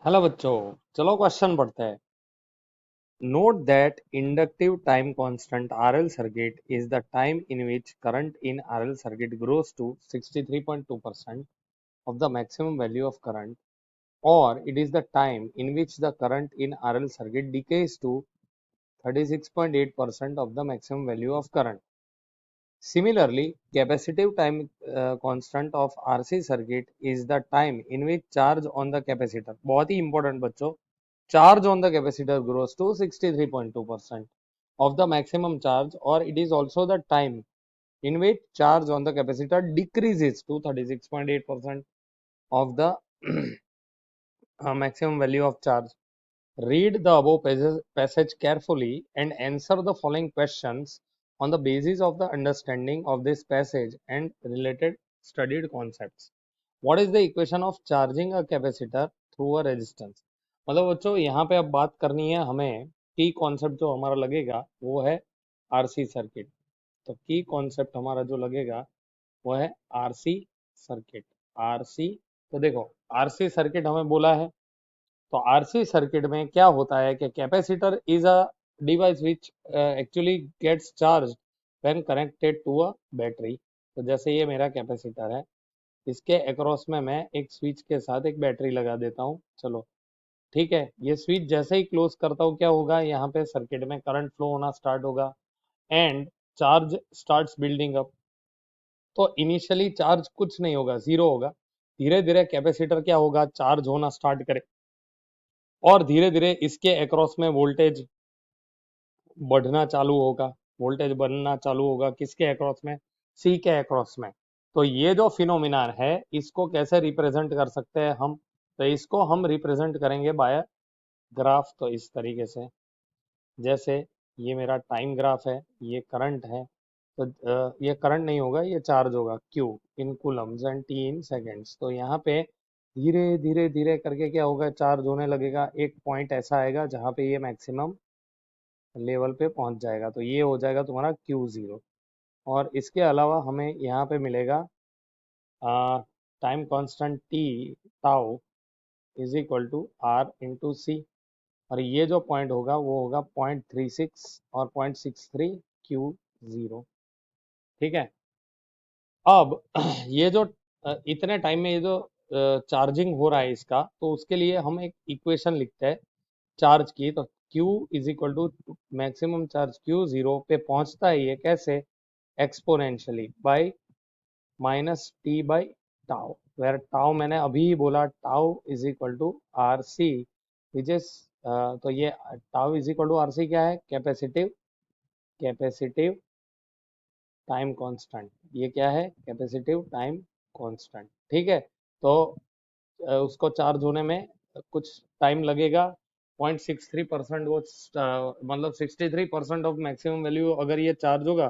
Hello बच्चों, चलो question पढ़ते हैं। Note that inductive time constant RL circuit is the time in which current in RL circuit grows to 63.2% of the maximum value of current, or it is the time in which the current in RL circuit decays to 36.8% of the maximum value of current. Similarly, capacitive time constant of RC circuit is the time in which charge on the capacitor, बहुत ही important बच्चों, charge on the capacitor grows to 63.2% of the maximum charge, or it is also the time in which charge on the capacitor decreases to 36.8% of the maximum value of charge. Read the above passage carefully and answer the following questions on the basis of the understanding of this passage and related studied concepts. What is the equation of charging a capacitor through a resistance? मतलब बच्चों यहाँ पे अब बात करनी है हमें, की कॉन्सेप्ट जो हमारा लगेगा वो है आरसी सर्किट। तो की कॉन्सेप्ट हमारा जो लगेगा वो है आरसी सर्किट। आरसी, तो देखो आरसी सर्किट हमें बोला है, तो आरसी सर्किट में क्या होता है कि capacitor is a device which actually gets charge when connected to a battery. तो जैसे ये मेरा कैपेसिटर है, इसके अक्रॉस में मैं एक स्विच के साथ एक बैटरी लगा देता हूँ। चलो ठीक है, ये स्विच जैसे ही क्लोज करता हूँ क्या होगा, यहाँ पे सर्किट में करंट फ्लो होना स्टार्ट होगा and charge starts building up. तो इनिशियली चार्ज कुछ नहीं होगा, जीरो होगा। धीरे धीरे कैपेसिटर क्या होगा, चार्ज होना स्टार्ट करे और धीरे धीरे इसके अक्रॉस में वोल्टेज बढ़ना चालू होगा। वोल्टेज बढ़ना चालू होगा किसके अक्रॉस में, सी के अक्रॉस में। तो ये जो फिनोमिना है इसको कैसे रिप्रेजेंट कर सकते हैं हम, तो इसको हम रिप्रेजेंट करेंगे बाय ग्राफ। तो इस तरीके से, जैसे ये मेरा टाइम ग्राफ है, ये करंट है, तो ये करंट नहीं होगा, ये चार्ज होगा Q in Coulomb's and T in seconds. तो यहाँ पे धीरे धीरे धीरे करके क्या होगा, चार्ज होने लगेगा। एक पॉइंट ऐसा आएगा जहाँ पे ये मैक्सिमम लेवल पे पहुंच जाएगा, तो ये हो जाएगा तुम्हारा Q0। और इसके अलावा हमें यहाँ पे मिलेगा time constant T tau is equal to R into C, और ये जो पॉइंट होगा वो होगा 0.36 और 0.63 Q0। ठीक है, अब ये जो इतने टाइम में ये जो चार्जिंग हो रहा है इसका, तो उसके लिए हम एक इक्वेशन लिखते हैं चार्ज की। तो Q is equal to maximum charge Q0 पे पहुंचता है ये कैसे, exponentially by minus t by tau, where tau मैंने अभी ही बोला, tau is equal to R C which is, तो ये tau is equal to R C क्या है, कैपेसिटिव कैपेसिटिव टाइम कांस्टेंट। ये क्या है, कैपेसिटिव टाइम कांस्टेंट। ठीक है, तो उसको चार्ज होने में कुछ टाइम लगेगा। 0.63% वो मतलब 63% ऑफ मैक्सिमम वैल्यू अगर ये चार्ज होगा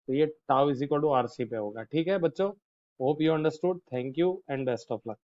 तो ये tau is equal to R C पे होगा। ठीक है बच्चों, hope you understood, thank you and best of luck.